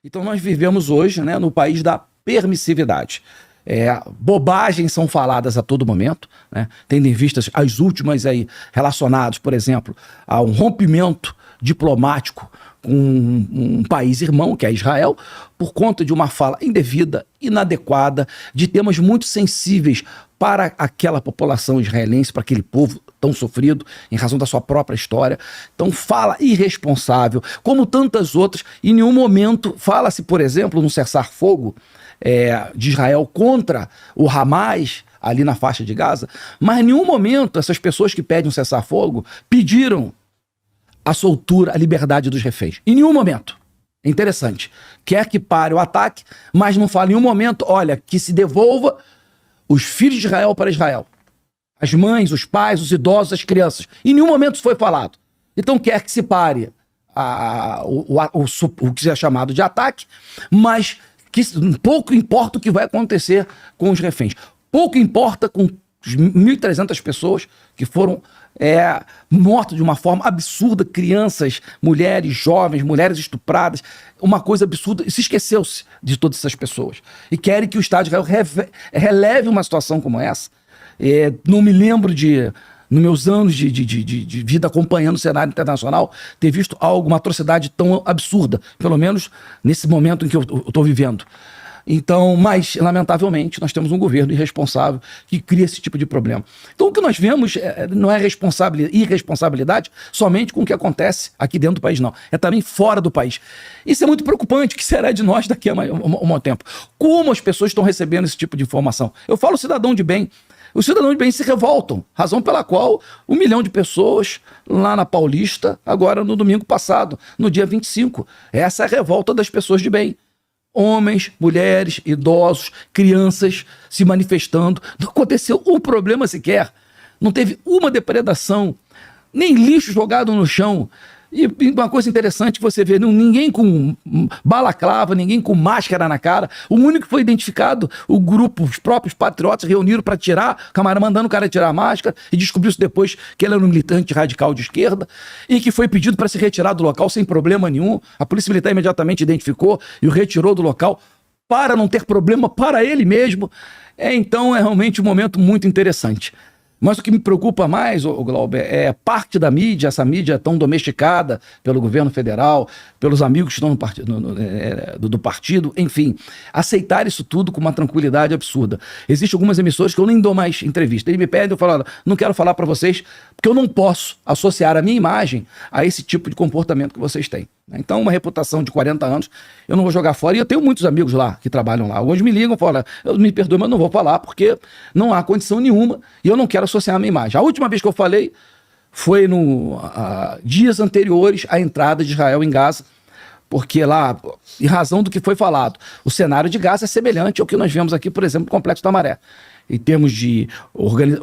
Então nós vivemos hoje, né, no país da permissividade. Bobagens são faladas a todo momento, né, tendo em vista as últimas aí relacionadas, por exemplo, a um rompimento diplomático com um país irmão, que é Israel, por conta de uma fala indevida, inadequada, de temas muito sensíveis para aquela população israelense, para aquele povo tão sofrido, em razão da sua própria história. Então, fala irresponsável, como tantas outras. Em nenhum momento fala-se, por exemplo, no cessar-fogo de Israel contra o Hamas, ali na faixa de Gaza, mas em nenhum momento essas pessoas que pedem um cessar-fogo pediram a soltura, a liberdade dos reféns. Em nenhum momento. É interessante. Quer que pare o ataque, mas não fala em nenhum momento, olha, que se devolva os filhos de Israel para Israel. As mães, os pais, os idosos, as crianças. Em nenhum momento isso foi falado. Então quer que se pare o que é chamado de ataque, mas que pouco importa o que vai acontecer com os reféns. Pouco importa com as 1.300 pessoas que foram mortas de uma forma absurda, crianças, mulheres, jovens, mulheres estupradas, uma coisa absurda, e se esqueceu-se de todas essas pessoas. E querem que o Estado de Israel releve uma situação como essa. Não me lembro nos meus anos de vida acompanhando o cenário internacional, ter visto uma atrocidade tão absurda, pelo menos nesse momento em que eu estou vivendo. Então, mas, lamentavelmente, nós temos um governo irresponsável que cria esse tipo de problema. Então, o que nós vemos não é irresponsabilidade somente com o que acontece aqui dentro do país, não. É também fora do país. Isso é muito preocupante. O que será de nós daqui a um tempo? Como as pessoas estão recebendo esse tipo de informação? Eu falo cidadão de bem. Os cidadãos de bem se revoltam, razão pela qual 1 milhão de pessoas lá na Paulista, agora no domingo passado, no dia 25. Essa é a revolta das pessoas de bem. Homens, mulheres, idosos, crianças se manifestando. Não aconteceu um problema sequer. Não teve uma depredação, nem lixo jogado no chão. E uma coisa interessante que você vê, ninguém com balaclava, ninguém com máscara na cara. O único que foi identificado, o grupo, os próprios patriotas reuniram para tirar, o camarada mandando o cara tirar a máscara, e descobriu-se depois que ele era um militante radical de esquerda, e que foi pedido para se retirar do local sem problema nenhum. A polícia militar imediatamente identificou e o retirou do local para não ter problema para ele mesmo. Então é realmente um momento muito interessante. Mas o que me preocupa mais, Glauber, é parte da mídia, essa mídia tão domesticada pelo governo federal, pelos amigos que estão do partido, enfim, aceitar isso tudo com uma tranquilidade absurda. Existem algumas emissoras que eu nem dou mais entrevista. Eles me pedem, eu falo, não quero falar para vocês, porque eu não posso associar a minha imagem a esse tipo de comportamento que vocês têm. Então, uma reputação de 40 anos, eu não vou jogar fora. E eu tenho muitos amigos lá que trabalham lá. Alguns me ligam e falam, eu me perdoe, mas não vou falar, porque não há condição nenhuma e eu não quero associar a minha imagem. A última vez que eu falei foi dias anteriores à entrada de Israel em Gaza, porque lá, em razão do que foi falado, o cenário de Gaza é semelhante ao que nós vemos aqui, por exemplo, no Complexo da Maré. Em termos de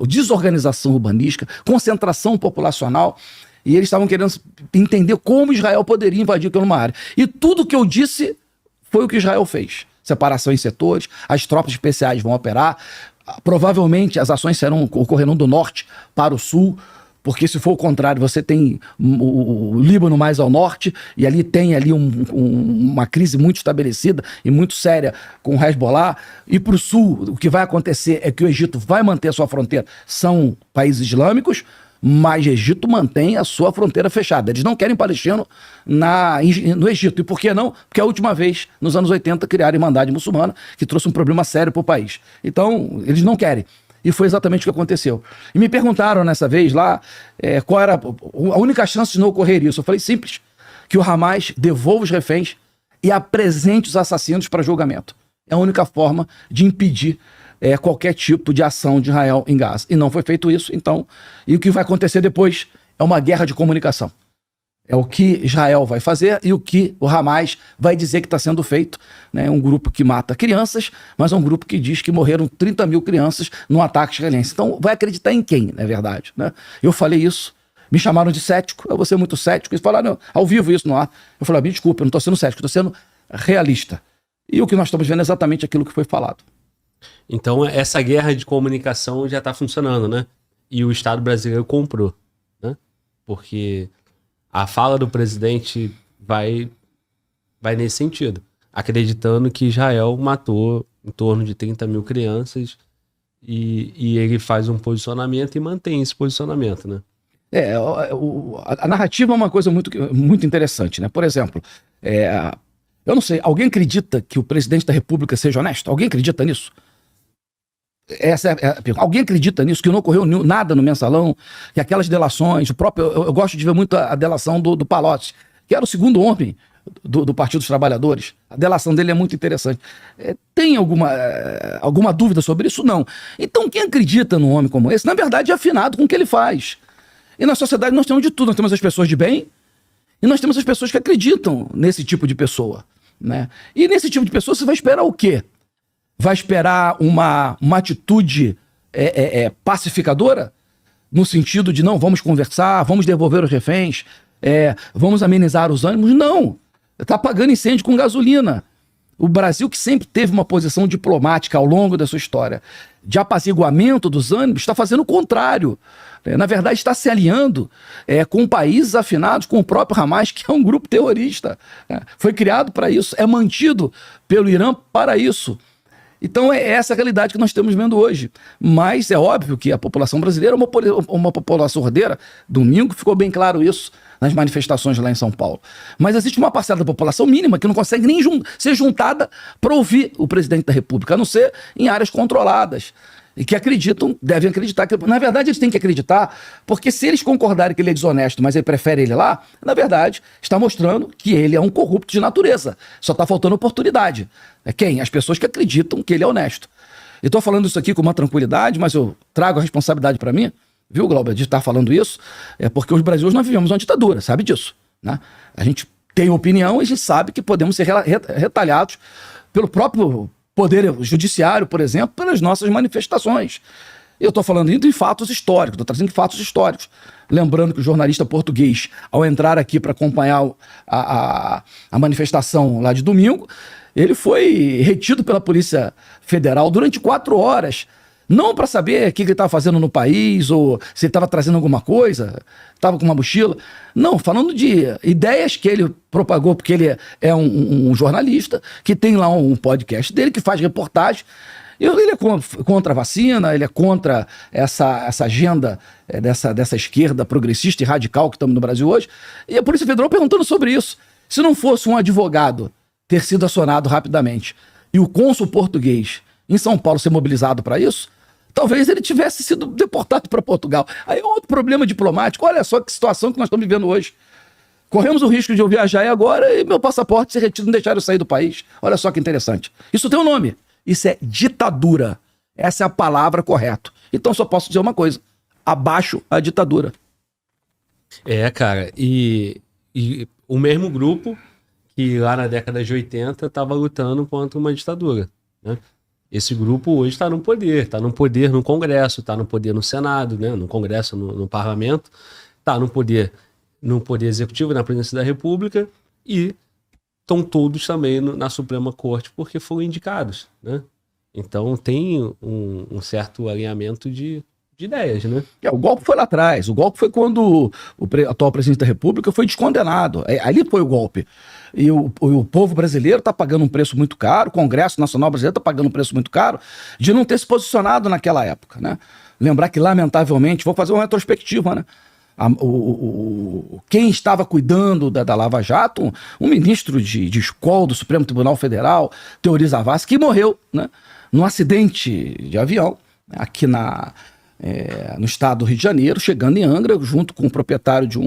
desorganização urbanística, concentração populacional. E eles estavam querendo entender como Israel poderia invadir aquela área. E tudo que eu disse foi o que Israel fez. Separação em setores, as tropas especiais vão operar, provavelmente as ações ocorrerão do norte para o sul, porque se for o contrário, você tem o Líbano mais ao norte, e ali tem uma crise muito estabelecida e muito séria com o Hezbollah. E para o sul, o que vai acontecer é que o Egito vai manter a sua fronteira, são países islâmicos, mas o Egito mantém a sua fronteira fechada. Eles não querem palestino no Egito. E por que não? Porque a última vez, nos anos 80, criaram a Irmandade Muçulmana, que trouxe um problema sério para o país. Então, eles não querem. E foi exatamente o que aconteceu. E me perguntaram nessa vez lá qual era a única chance de não ocorrer isso. Eu falei simples, que o Hamas devolva os reféns e apresente os assassinos para julgamento. É a única forma de impedir qualquer tipo de ação de Israel em Gaza. E não foi feito isso, então. E o que vai acontecer depois é uma guerra de comunicação. É o que Israel vai fazer e o que o Hamas vai dizer que está sendo feito. Né? Um grupo que mata crianças, mas é um grupo que diz que morreram 30 mil crianças num ataque israelense. Então vai acreditar em quem, na verdade? Né? Eu falei isso, me chamaram de cético, eu vou ser muito cético. Eles falaram, ao vivo isso no ar. Eu falei, me desculpa, eu não estou sendo cético, estou sendo realista. E o que nós estamos vendo é exatamente aquilo que foi falado. Então essa guerra de comunicação já está funcionando, né? E o Estado brasileiro comprou, né? Porque a fala do presidente vai nesse sentido. acreditando que Israel matou em torno de 30 mil crianças e ele faz um posicionamento e mantém esse posicionamento, né? A narrativa é uma coisa muito, muito interessante, né? Por exemplo, eu não sei, alguém acredita que o presidente da República seja honesto? Alguém acredita nisso? Essa é a pergunta. Alguém acredita nisso? Que não ocorreu nada no mensalão? Que aquelas delações, eu gosto de ver muito a delação do Palocci, que era o segundo homem do Partido dos Trabalhadores. A delação dele é muito interessante. Tem alguma dúvida sobre isso? Não. Então, quem acredita num homem como esse, na verdade, é afinado com o que ele faz. E na sociedade nós temos de tudo. Nós temos as pessoas de bem e nós temos as pessoas que acreditam nesse tipo de pessoa, né? E nesse tipo de pessoa você vai esperar o quê? Vai esperar uma atitude pacificadora? No sentido de, não, vamos conversar, vamos devolver os reféns, vamos amenizar os ânimos? Não. Está apagando incêndio com gasolina. O Brasil, que sempre teve uma posição diplomática ao longo da sua história de apaziguamento dos ânimos, está fazendo o contrário. Na verdade, está se alinhando com países afinados com o próprio Hamas, que é um grupo terrorista. Foi criado para isso, é mantido pelo Irã para isso. Então é essa a realidade que nós estamos vendo hoje. Mas é óbvio que a população brasileira é uma população ordeira. Domingo ficou bem claro isso nas manifestações lá em São Paulo. Mas existe uma parcela da população mínima que não consegue nem ser juntada para ouvir o presidente da República, a não ser em áreas controladas. E que acreditam, devem acreditar. Na verdade, eles têm que acreditar, porque se eles concordarem que ele é desonesto, mas ele prefere ele lá, na verdade, está mostrando que ele é um corrupto de natureza. Só está faltando oportunidade. Quem? As pessoas que acreditam que ele é honesto. Eu estou falando isso aqui com uma tranquilidade, mas eu trago a responsabilidade para mim, viu, Glauber, de estar falando isso, porque os brasileiros nós vivemos uma ditadura, sabe disso, né? A gente tem opinião e a gente sabe que podemos ser retalhados pelo próprio poder judiciário, por exemplo, pelas nossas manifestações. Eu estou falando de fatos históricos, estou trazendo fatos históricos. Lembrando que o jornalista português, ao entrar aqui para acompanhar a manifestação lá de domingo, ele foi retido pela Polícia Federal durante 4 horas. Não para saber o que ele estava fazendo no país, ou se ele estava trazendo alguma coisa, estava com uma mochila. Não, falando de ideias que ele propagou, porque ele é um jornalista, que tem lá um podcast dele, que faz reportagem. Ele é contra a vacina, ele é contra essa agenda dessa esquerda progressista e radical que estamos no Brasil hoje. E a Polícia Federal perguntando sobre isso. Se não fosse um advogado ter sido acionado rapidamente e o cônsul português em São Paulo ser mobilizado para isso, talvez ele tivesse sido deportado para Portugal. Aí é outro problema diplomático. Olha só que situação que nós estamos vivendo hoje. Corremos o risco de eu viajar agora e meu passaporte ser retido e não deixar eu sair do país. Olha só que interessante. Isso tem um nome. Isso é ditadura. Essa é a palavra correta. Então só posso dizer uma coisa. Abaixo a ditadura. Cara. E o mesmo grupo que lá na década de 80 estava lutando contra uma ditadura, né? Esse grupo hoje está no poder no Congresso, está no poder no Senado, né? No Congresso, no Parlamento, está no poder executivo, na presidência da República, e estão todos também na Suprema Corte porque foram indicados, né? Então tem um certo alinhamento de ideias, né? O golpe foi lá atrás. O golpe foi quando o atual presidente da República foi descondenado. Ali foi o golpe. E o povo brasileiro está pagando um preço muito caro, o Congresso Nacional Brasileiro está pagando um preço muito caro de não ter se posicionado naquela época, né? Lembrar que, lamentavelmente, vou fazer uma retrospectiva, né? Quem estava cuidando da Lava Jato, um ministro de escola do Supremo Tribunal Federal, Teori Zavascki, que morreu, né, num acidente de avião aqui no estado do Rio de Janeiro, chegando em Angra, junto com o proprietário de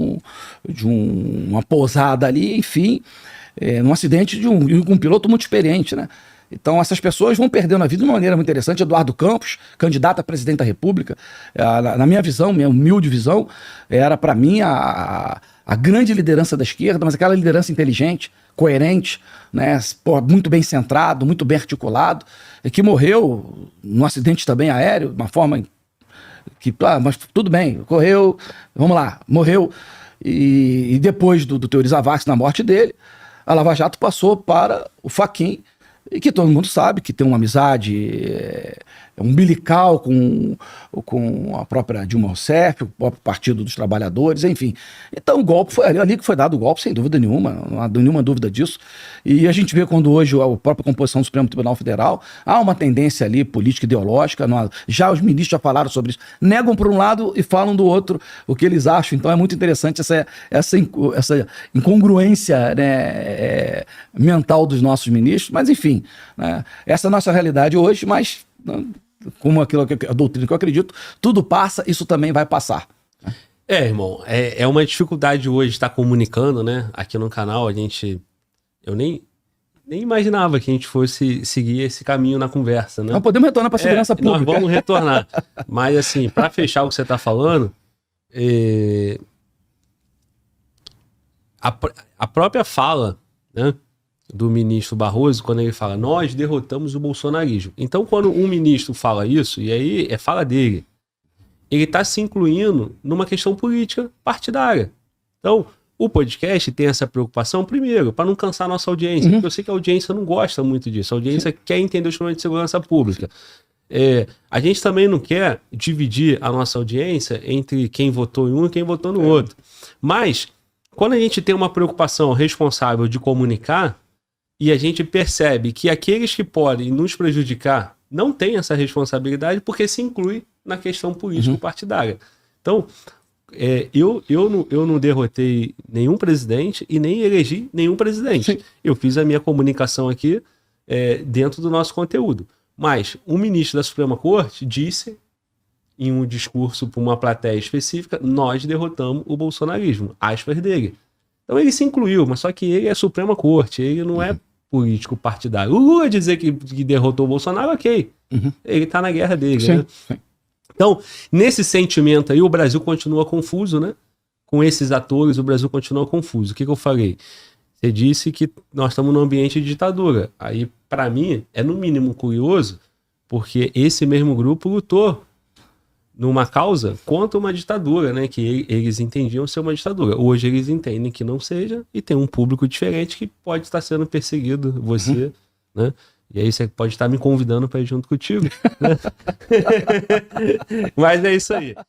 uma pousada ali, enfim, num acidente de um piloto muito experiente, né? Então essas pessoas vão perdendo a vida de uma maneira muito interessante. Eduardo Campos, candidato a presidente da República, na minha visão, minha humilde visão, era para mim a grande liderança da esquerda, mas aquela liderança inteligente, coerente, né, muito bem centrado, muito bem articulado, e que morreu num acidente também aéreo, de uma forma que, mas tudo bem, correu, vamos lá, morreu. E depois do Teori Zavascki, na morte dele, a Lava Jato passou para o Fachin, e que todo mundo sabe que tem uma amizade umbilical com a própria Dilma Rousseff, o próprio Partido dos Trabalhadores, enfim. Então o golpe foi ali que foi dado o golpe, sem dúvida nenhuma, não há nenhuma dúvida disso. E a gente vê quando hoje a própria composição do Supremo Tribunal Federal, há uma tendência ali política ideológica, já os ministros já falaram sobre isso, negam por um lado e falam do outro o que eles acham. Então é muito interessante essa incongruência, né, mental dos nossos ministros, mas enfim, né, essa é a nossa realidade hoje, mas como a doutrina que eu acredito, tudo passa, isso também vai passar. Irmão, é uma dificuldade hoje estar comunicando, né? Aqui no canal, eu nem imaginava que a gente fosse seguir esse caminho na conversa, né? Nós podemos retornar para a segurança pública. Nós vamos retornar. Mas, assim, para fechar o que você está falando, a própria fala, né, do ministro Barroso, quando ele fala, nós derrotamos o bolsonarismo. Então, quando um ministro fala isso, e aí é fala dele, ele está se incluindo numa questão política partidária. Então, o podcast tem essa preocupação, primeiro, para não cansar a nossa audiência, porque eu sei que a audiência não gosta muito disso, a audiência quer entender os problemas de segurança pública. A gente também não quer dividir a nossa audiência entre quem votou em um e quem votou no outro. Mas, quando a gente tem uma preocupação responsável de comunicar, e a gente percebe que aqueles que podem nos prejudicar não têm essa responsabilidade porque se inclui na questão político-partidária. Então, eu não derrotei nenhum presidente e nem elegi nenhum presidente. Sim. Eu fiz a minha comunicação aqui dentro do nosso conteúdo. Mas um ministro da Suprema Corte disse, em um discurso para uma plateia específica, nós derrotamos o bolsonarismo, aspas dele. Então ele se incluiu, mas só que ele é Suprema Corte, ele não é político partidário. O Lula dizer que derrotou o Bolsonaro, ok. Ele tá na guerra dele, sim, né? Sim. Então, nesse sentimento aí, o Brasil continua confuso, né? Com esses atores, o Brasil continua confuso. O que eu falei? Você disse que nós estamos num ambiente de ditadura. Aí, para mim, é no mínimo curioso, porque esse mesmo grupo lutou numa causa contra uma ditadura, né? Que eles entendiam ser uma ditadura. Hoje eles entendem que não seja e tem um público diferente que pode estar sendo perseguido, você, né? E aí você pode estar me convidando para ir junto contigo, né? Mas é isso aí.